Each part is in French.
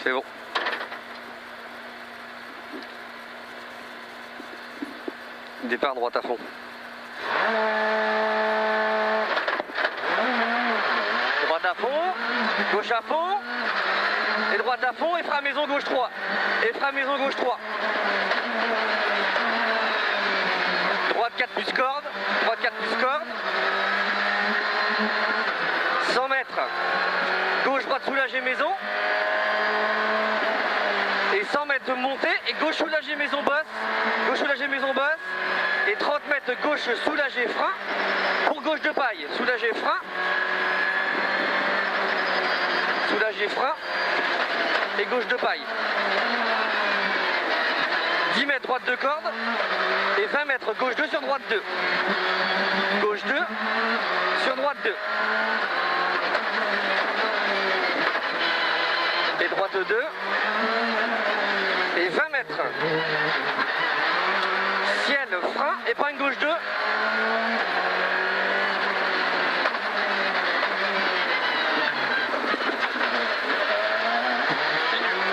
C'est bon. Départ droite à fond. Droite à fond, gauche à fond, et droite à fond, et frein à maison gauche 3. Et frein à maison gauche 3. Droite 4 plus corde, droite 4 plus corde. 100 mètres, gauche droite soulagée maison. Et 100 mètres de montée, et gauche soulagée maison basse, gauche soulagée maison basse, et 30 mètres gauche soulagée frein, pour gauche de paille, soulagée frein, soulagée frein, et gauche de paille. 10 mètres droite de corde, et 20 mètres gauche 2 sur droite 2. Gauche 2 sur droite 2. Et droite 2. Et 20 mètres. Ciel, frein, épingle gauche 2.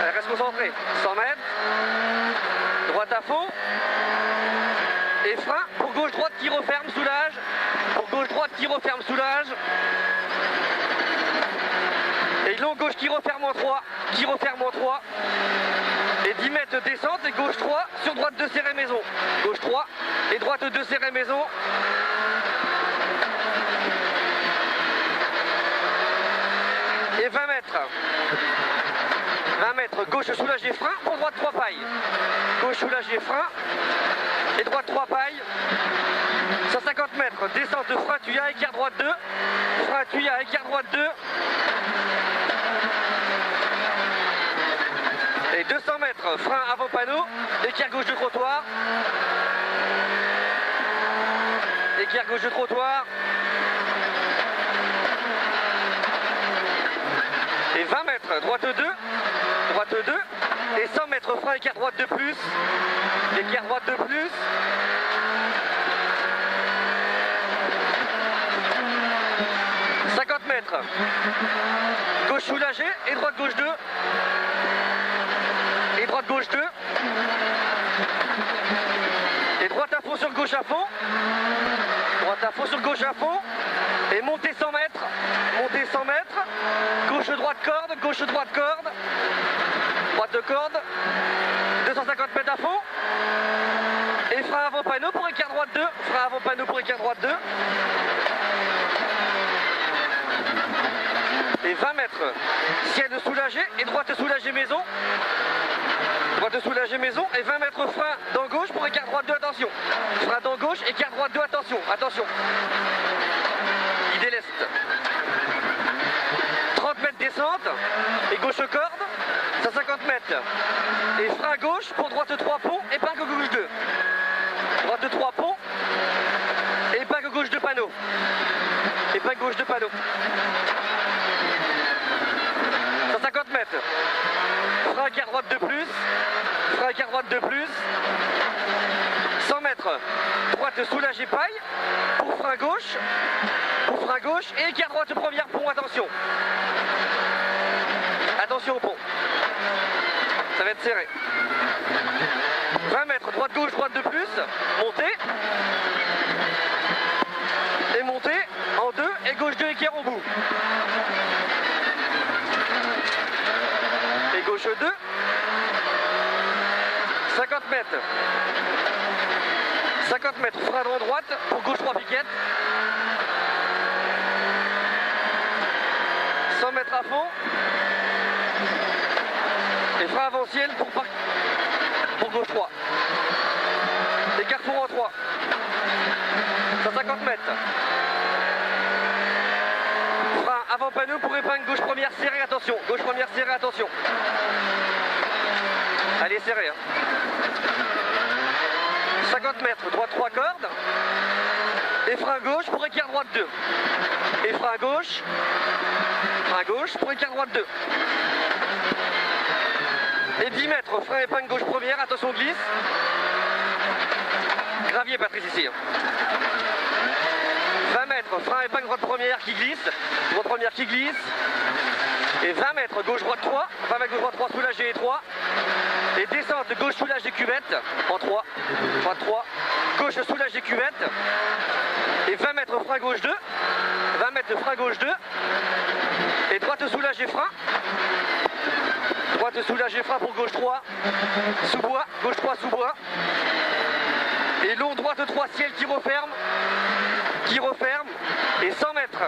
Allez, reste concentré. 100 mètres. Droite à fond. Et frein pour gauche droite qui referme, soulage. Pour gauche droite qui referme, soulage. Et long gauche qui referme en 3. Qui referme en 3. Et 10 mètres de descente et gauche 3 sur droite 2 serré maison. Gauche 3 et droite 2 serré maison. Et 20 mètres. 20 mètres, gauche soulagé frein pour droite 3 pailles. Gauche soulagé frein et droite 3 pailles. 150 mètres, descente de frein tuya, écart droite 2. Frein tuya, écart droite 2. Et 200 mètres, frein avant panneau, écart gauche de trottoir. Écart gauche de trottoir. Et 20 mètres, droite 2, droite 2. Et 100 mètres, frein écart droite de plus. Écart droite de plus. Mètres. Gauche soulagée et droite gauche 2. Et droite gauche 2. Et droite à fond sur gauche à fond. Droite à fond sur gauche à fond. Et montée 100 mètres. Montée 100 mètres. Gauche droite corde. Gauche droite corde. Droite de corde. 250 mètres à fond. Et frein avant panneau pour écart droite 2. Frein avant panneau pour écart droite 2. Et 20 mètres, ciel soulagé et droite soulagée maison. Droite soulagée maison et 20 mètres frein dans gauche pour écart droite 2, attention. Frein dans gauche, écart droite 2, attention, attention. Idée l'est. 30 mètres descente et gauche corde, 150 mètres. Et frein gauche pour droite 3 ponts, épingle gauche 2. Droite 3 ponts, épingle gauche de panneau. Épingle gauche de panneau. 150 mètres. Frein écart droite de plus. Frein écart droite de plus. 100 mètres. Droite soulagée paille. Pour frein gauche. Pour frein gauche. Et écart droite première pont. Attention. Attention au pont. Ça va être serré. 20 mètres. Droite gauche. Droite de plus. Montée. Et montée. En 2. Et gauche 2 équerre au bout. Gauche 2, 50 mètres, 50 mètres, frein avant droite, pour gauche 3 piquettes, 100 mètres à fond, et frein avant ciel pour gauche 3, et carrefour en 3, 150 mètres. Avant panneau pour épingle gauche première serrée, attention. Gauche première serrée, attention. Allez, serré. Hein. 50 mètres, droite 3 cordes. Et frein gauche pour écart droite 2. Et frein gauche pour écart droite 2. Et 10 mètres, frein épingle gauche première, attention glisse. Gravier Patrice ici. Hein. 20 mètres, frein épingle droite première qui glisse. Droite première qui glisse. Et 20 mètres, gauche-droite 3, 20 mètres gauche-droite 3, soulagé et 3. Et descente, gauche soulagé cuvette en 3, droite 3, gauche soulagé cuvette. Et 20 mètres frein gauche 2, 20 mètres de frein gauche 2. Et droite soulagé frein. Droite soulagé frein pour gauche 3, sous-bois, gauche 3 sous-bois. Et long droite 3, ciel qui referme. Et 100 mètres.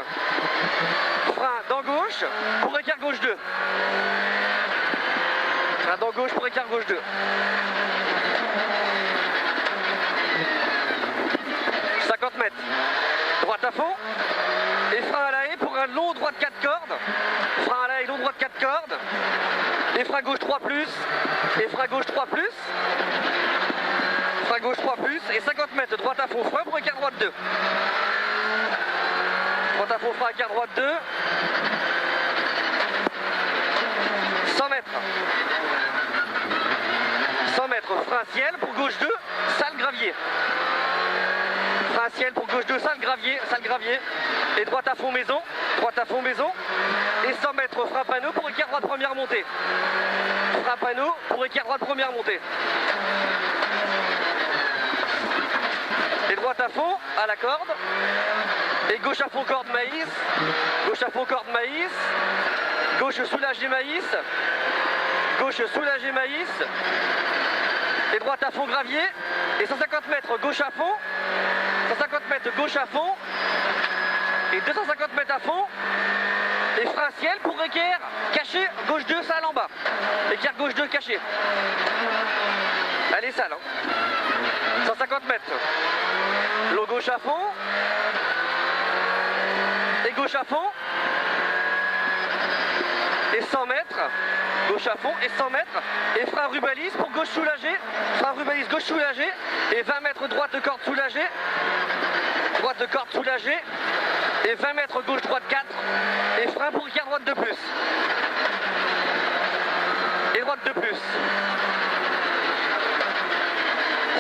Frein dans gauche pour écart gauche 2. Frein dans gauche pour écart gauche 2. 50 mètres. Droite à fond. Et frein à la haie pour un long droite 4 cordes. Frein à la haie, long droite 4 cordes. Et frein gauche 3 plus. Et frein gauche 3 plus. Frein gauche 3 plus. Et 50 mètres. Droite à fond. Frein pour écart droite 2. Droite à fond, frein écart droite 2. 100 mètres. 100 mètres. Frein ciel pour gauche 2. Salle gravier. Frein ciel pour gauche 2. Salle gravier. Et droite à fond maison. Droite à fond maison. Et 100 mètres. Frein panneau pour écart droite première montée. Frein panneau pour écart droite première montée. Et droite à fond à la corde. Et gauche à fond corde maïs. Gauche à fond corde maïs. Gauche soulagé maïs. Gauche soulagé maïs. Et droite à fond gravier. Et 150 mètres gauche à fond. 150 mètres gauche à fond. Et 250 mètres à fond. Et frein ciel pour équerre caché gauche 2 salle en bas. Équerre gauche 2 caché. Allez salle. 150 mètres. L'eau gauche à fond. Et gauche à fond. Et 100 mètres. Gauche à fond et 100 mètres. Et frein rubalise pour gauche soulagé. Frein rubalise gauche soulagé. Et 20 mètres droite de corde soulagée. Droite de corde soulagée. Et 20 mètres gauche droite 4. Et frein pour écart droite de plus. Et droite de plus.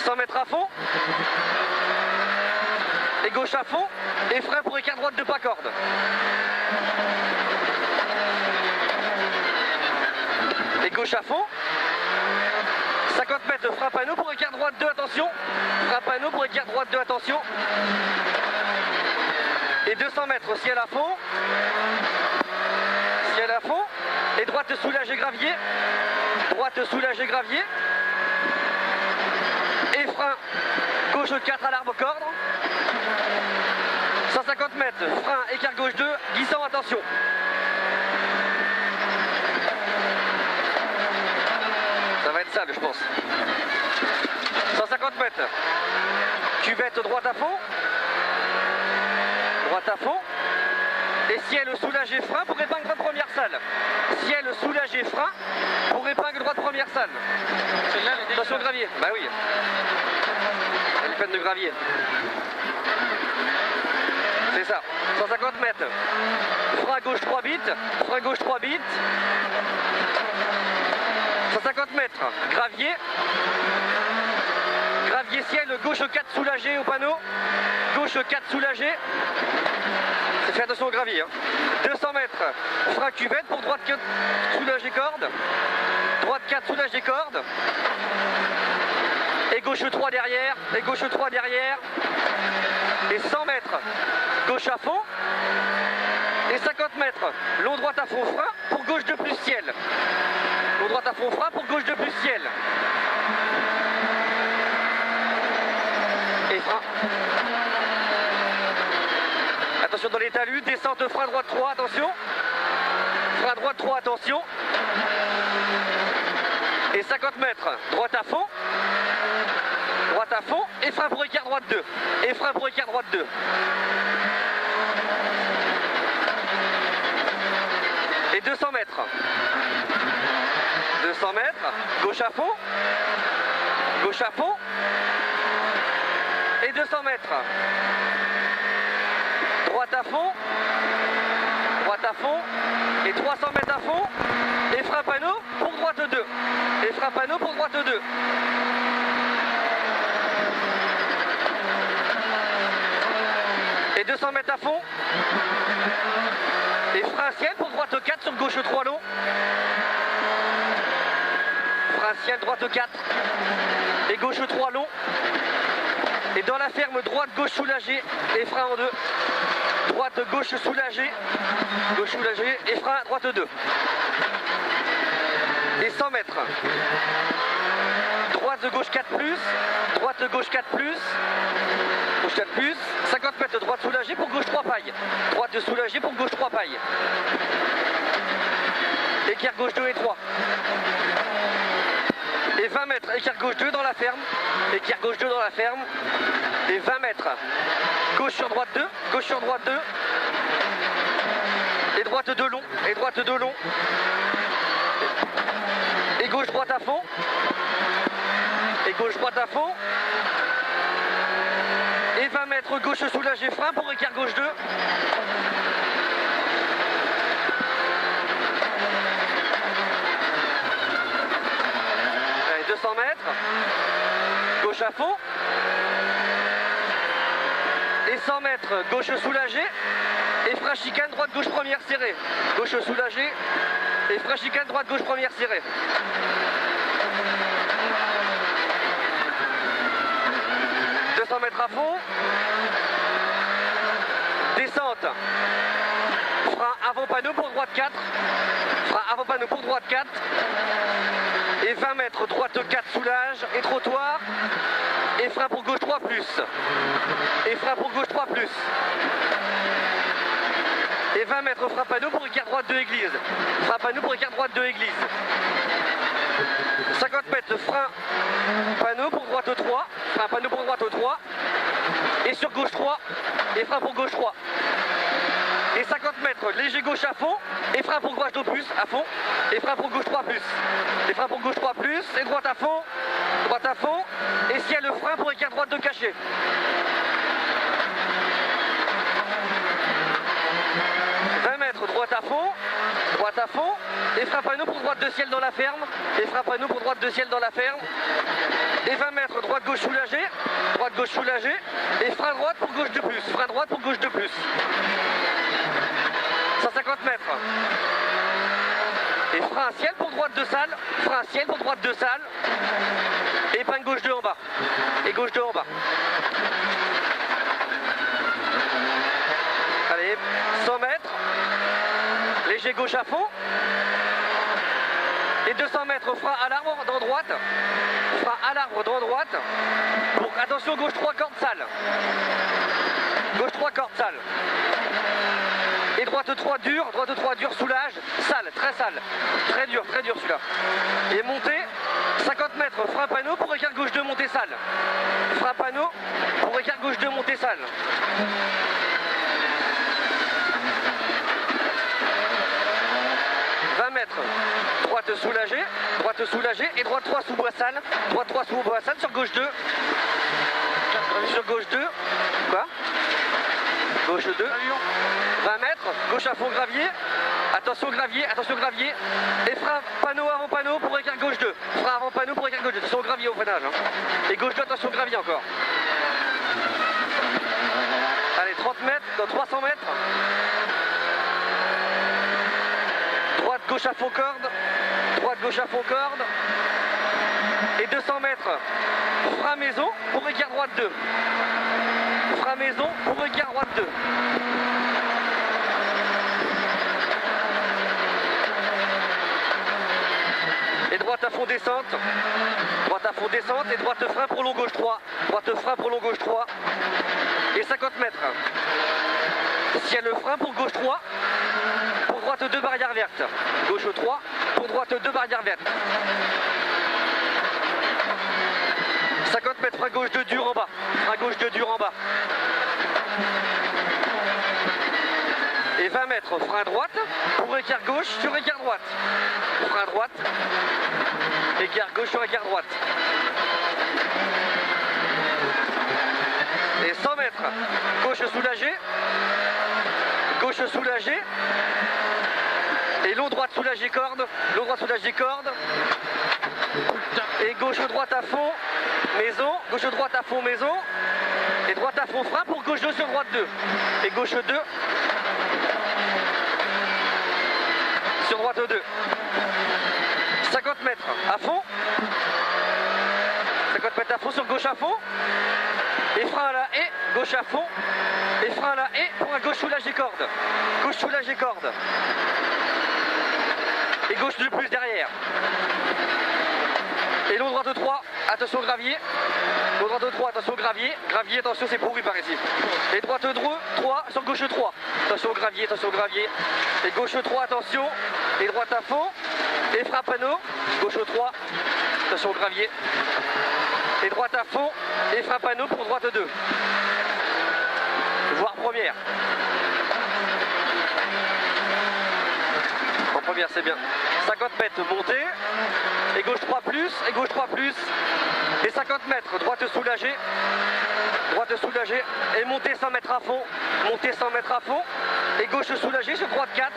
100 mètres à fond. Et gauche à fond. Et frein pour écart droite de pas corde. Et gauche à fond. 50 mètres frein panneau pour écart droite 2, attention. Frein panneau pour écart droite 2, attention. Et 200 mètres ciel à fond. Ciel à fond. Et droite soulagée gravier. Droite soulagée gravier. Et frein gauche 4 à l'arbre corde. 150 mètres, frein écart gauche 2, glissant, attention. Ça va être sale, je pense. 150 mètres. Cuvette droite à fond. Droite à fond. Et ciel soulagé frein pour épingle droite première salle. Ciel soulagé frein pour épingle droite première salle. Attention gravier. Bah oui. Elle est pleine de gravier. C'est ça. 150 mètres. Frein gauche 3 bits. Frein gauche 3 bits. 150 mètres. Gravier. Gravier ciel gauche 4 soulagé au panneau. Gauche 4 soulagé. Fais attention au gravier. 200 mètres. Frein cuvette pour droite 4 soulagé corde. Droite 4 soulagé corde. Et gauche 3 derrière. Et gauche 3 derrière. Et 100 mètres. Gauche à fond. Et 50 mètres. Long droite à fond frein pour gauche 2 plus ciel. Long droite à fond frein pour gauche 2 plus ciel. Et frein. Attention dans les talus, descente frein droite 3, attention. Frein droite 3, attention. Et 50 mètres, droite à fond. Droite à fond, et frein pour écart droite 2. Et frein pour écart droite 2. Et 200 mètres. 200 mètres, gauche à fond. Gauche à fond. Et 200 mètres. Droite à fond. Droite à fond. Et 300 mètres à fond. Et frein panneau pour droite 2. Et frein panneau pour droite 2. Et 200 mètres à fond. Et frein ciel pour droite 4 sur gauche 3 long. Frein ciel, droite 4. Et gauche 3 long. Et dans la ferme, droite, gauche soulagée. Et frein en 2. Droite, gauche soulagée. Gauche soulagée. Et frein, droite 2. Et 100 mètres. Droite, gauche 4 plus. Droite, gauche 4 plus. Gauche 4 plus. 50 mètres, droite soulagée pour gauche 3 pailles. Droite soulagée pour gauche 3 pailles. Écart gauche 2 et 3. Et 20 mètres, écart gauche 2 dans la ferme. Écart gauche 2 dans la ferme. Et 20 mètres. Gauche sur droite 2. Gauche sur droite 2. Et droite 2 long. Et droite 2 long. Et gauche droite à fond. Et gauche droite à fond. Et 20 mètres gauche soulagé frein pour écart gauche 2. Allez, 200 mètres. Gauche à fond. Et 100 mètres gauche soulagé. Et frein chicane droite gauche première serrée. Gauche soulagé. Et frein chicane droite gauche première serrée. Mètres à fond. Descente. Frein avant panneau pour droite 4. Frein avant panneau pour droite 4. Et 20 mètres droite 4 soulage et trottoir. Et frein pour gauche 3 plus. Et frein pour gauche 3 plus. Et 20 mètres frein panneau pour écart droite 2 église. Frein panneau pour écart droite 2 église. 50 mètres frein panneau pour droite 3. Frein panneau pour droite 3. Et sur gauche 3. Et frein pour gauche 3. Et 50 mètres léger gauche à fond. Et frein pour gauche 2 plus à fond. Et frein pour gauche 3 plus. Et frein pour gauche 3 plus. Et droite à fond. Droite à fond. Et ciel le frein pour écart droite 2 caché. Droite à fond, droite à fond, et frein panneau pour droite de ciel dans la ferme, et frein panneau pour droite de ciel dans la ferme, et 20 mètres droite gauche soulagé, et frein droite pour gauche de plus, frein droite pour gauche de plus. 150 mètres. Et frein ciel pour droite de salle, frein ciel pour droite de salle, et épingle gauche 2 en bas, et gauche 2 en bas. Allez, 100 mètres. Léger gauche à fond. Et 200 mètres frein à l'arbre dans droite. Frein à l'arbre dans droite. Pour, attention gauche 3 cordes sale. Gauche 3 cordes sale. Et droite 3 dur soulage. Sale, très sale. Très dur celui-là. Et montée 50 mètres frein panneau pour écart gauche 2 montée sale. Frein panneau pour écart gauche 2 montée sale. 20 mètres, droite soulagée et droite 3 sous bois sale, droite 3 sous bois sale sur gauche 2, sur gauche 2, quoi ? Gauche 2, 20 mètres, gauche à fond gravier, attention gravier, et frein panneau avant panneau pour écart gauche 2, frein avant panneau pour écart gauche 2, attention gravier au freinage, hein. Et gauche 2, attention gravier encore. Allez, 30 mètres, dans 300 mètres. Droite gauche à fond corde, droite gauche à fond corde, et 200 mètres, frein maison pour écart droite 2, frein maison pour écart droite 2. Et droite à fond descente, et droite frein pour long gauche 3, droite frein pour long gauche 3, et 50 mètres. Ciel le frein pour gauche 3, pour droite 2 barrières vertes, gauche 3, pour droite 2 barrières vertes. 50 mètres, frein gauche 2 dur en bas, Et 20 mètres, frein droite, pour écart gauche sur écart droite. Frein droite, écart gauche sur écart droite. Et 100 mètres, gauche soulagée, et long droite soulagée corde, et gauche droite à fond, maison, et droite à fond frein pour gauche 2 sur droite 2, et gauche 2, droite 2. 50 mètres à fond. 50 mètres à fond sur gauche à fond. Et frein à la haie, gauche à fond. Et frein à la haie pour un gauche soulagé corde. Gauche soulagé corde. Et gauche de plus derrière. Et long droite 3, attention au gravier. Long droite 3, attention au gravier. Gravier, attention, c'est pourri par ici. Et droite 3 sur gauche 3. Attention au gravier, attention au gravier. Et gauche 3, attention. Et droite à fond. Et frein panneau. Gauche 3, attention au gravier. Et droite à fond. Et frein panneau pour droite 2. Voire première. En première, c'est bien. 50 mètres montée. Et gauche 3 plus. Et gauche 3 plus. Et 50 mètres. Droite soulagée. Droite soulagée. Et montée 100 mètres à fond. Montée 100 mètres à fond. Et gauche soulagée sur droite 4.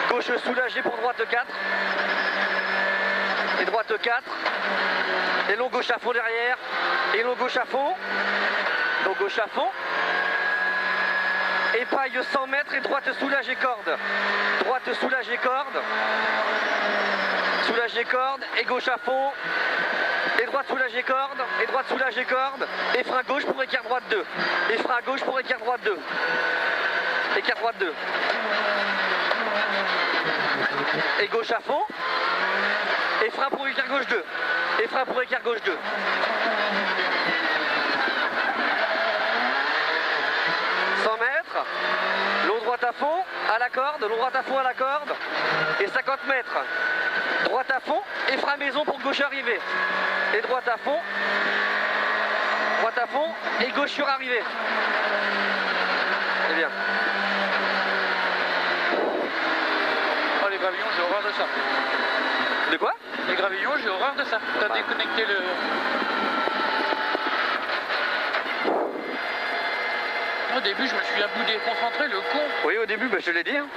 Gauche soulagée pour droite 4. Et droite 4. Et long gauche à fond derrière. Et long gauche à fond. Long gauche à fond. Et paille 100 mètres et droite soulagée corde. Droite soulagée corde. Soulagée corde et gauche à fond. Et droite soulagée corde. Et droite soulagée corde. Et frein gauche pour écart droite 2. Et frein gauche pour écart droite 2. Écart droite 2. Et gauche à fond. Et frein pour écart gauche 2. Et frein pour écart gauche 2. Long droite à fond, à la corde, long droite à fond à la corde, et 50 mètres. Droite à fond, et frein maison pour gauche arrivée. Et droite à fond, et gauche sur arrivée. C'est bien. Oh, les gravillons, j'ai horreur de ça. De quoi? Les gravillons, j'ai horreur de ça. T'as déconnecté le... Au début, je me suis à bout déconcentré, le con. Oui, au début, je te l'ai dit. Hein.